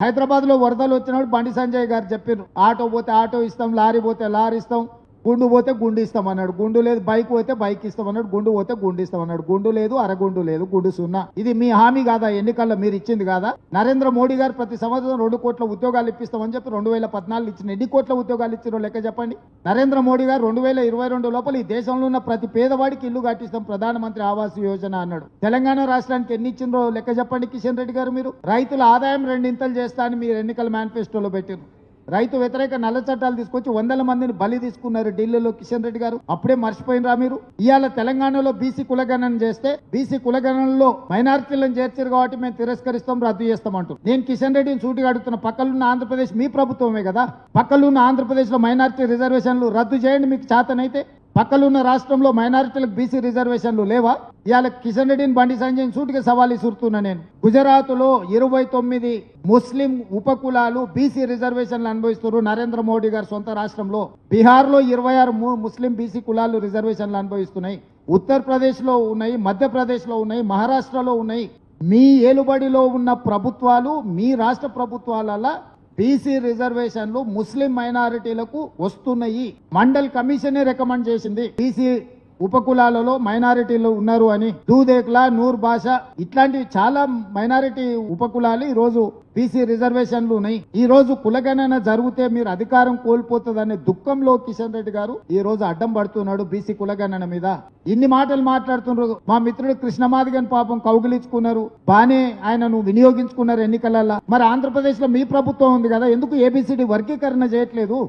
హైదరాబాద్ లో వరదలు వచ్చినప్పుడు బండి సంజయ్ గారు చెప్పారు, ఆటో పోతే ఆటో ఇస్తాం, లారీ పోతే లారీ ఇస్తాం, గుండు పోతే గుండు ఇస్తాం అన్నాడు. గుండు లేదు, బైక్ పోతే బైక్ ఇస్తాం అన్నాడు. గుండు పోతే గుండు ఇస్తాం అన్నాడు. గుండు లేదు, అరగుండు లేదు, గుండు సున్నా. ఇది మీ హామీ కాదా? ఎన్నికల్లో మీరు ఇచ్చింది కాదా? నరేంద్ర మోడీ గారు ప్రతి సంవత్సరం 2 కోట్ల ఉద్యోగాలు ఇప్పిస్తామని చెప్పి 2014 ఇచ్చిన ఎన్ని కోట్ల ఉద్యోగాలు ఇచ్చారో లెక్క చెప్పండి. నరేంద్ర మోడీ గారు 2022 లోపల ఈ దేశంలో ఉన్న ప్రతి పేదవాడికి ఇల్లు కట్టిస్తాం, ప్రధానమంత్రి ఆవాస్ యోజన అన్నాడు. తెలంగాణ రాష్ట్రానికి ఎన్ని ఇచ్చిందో లెక్క చెప్పండి కిషన్ రెడ్డి గారు. మీరు రైతుల ఆదాయం 2 ఇంతలు చేస్తా అని మీరు ఎన్నికల మేనిఫెస్టోలో పెట్టారు. రైతు వ్యతిరేక నల్ల చట్టాలు తీసుకొచ్చి 100 మందిని బలి తీసుకున్నారు ఢిల్లీలో కిషన్ రెడ్డి గారు. అప్పుడే మర్చిపోయినరా మీరు? ఇవాళ తెలంగాణలో బీసీ కులగణన చేస్తే బీసీ కులగణనలో మైనారిటీలను చేర్చారు కాబట్టి మేము తిరస్కరిస్తాం, రద్దు చేస్తామంటారు. నేను కిషన్ రెడ్డిని సూటిగా అడుగుతున్న, పక్కలున్న ఆంధ్రప్రదేశ్ మీ ప్రభుత్వమే కదా, పక్కలున్న ఆంధ్రప్రదేశ్ లో మైనారిటీ రిజర్వేషన్లు రద్దు చేయండి మీకు చేతనైతే. పక్కలున్న రాష్ట్రంలో మైనారిటీలకు బీసీ రిజర్వేషన్లు లేవా? ఇవాళ కిషన్ రెడ్డిని బండి సంజయ్ సూటిగా సవాల్ ఇస్తున్నా నేను. గుజరాత్ లో 29 ముస్లిం ఉపకులాలు బీసీ రిజర్వేషన్లు అనుభవిస్తున్నారు నరేంద్ర మోడీ గారు సొంత రాష్ట్రంలో. బీహార్ లో 26 ముస్లిం బీసీ కులాలు రిజర్వేషన్లు అనుభవిస్తున్నాయి. ఉత్తరప్రదేశ్ లో ఉన్నాయి, మధ్యప్రదేశ్ లో ఉన్నాయి, మహారాష్ట్రలో ఉన్నాయి. మీ ఏలుబడిలో ఉన్న ప్రభుత్వాలు, మీ రాష్ట్ర ప్రభుత్వాల బీసీ రిజర్వేషన్లు ముస్లిం మైనారిటీలకు వస్తున్నాయి. మండల్ కమిషనే రికమెండ్ చేసింది బీసీ ఉపకులాలలో మైనారిటీలు ఉన్నారు అని. దూదేక్లా, నూర్ భాష ఇట్లాంటి చాలా మైనారిటీ ఉపకులాలు ఈ రోజు బీసీ రిజర్వేషన్లు ఉన్నాయి. ఈ రోజు కులగణన జరిగితే మీరు అధికారం కోల్పోతుందనే దుఃఖంలో కిషన్ రెడ్డి గారు ఈ రోజు అడ్డం పడుతున్నాడు బీసీ కులగణన మీద. ఇన్ని మాటలు మాట్లాడుతున్నారు. మా మిత్రుడు కృష్ణమాదిగన్ పాపం కౌగిలించుకున్నారు, బానే ఆయనను వినియోగించుకున్నారు ఎన్నికలలో. మరి ఆంధ్రప్రదేశ్ లో మీ ప్రభుత్వం ఉంది కదా, ఎందుకు ఏబిసిడి వర్గీకరణ చేయట్లేదు?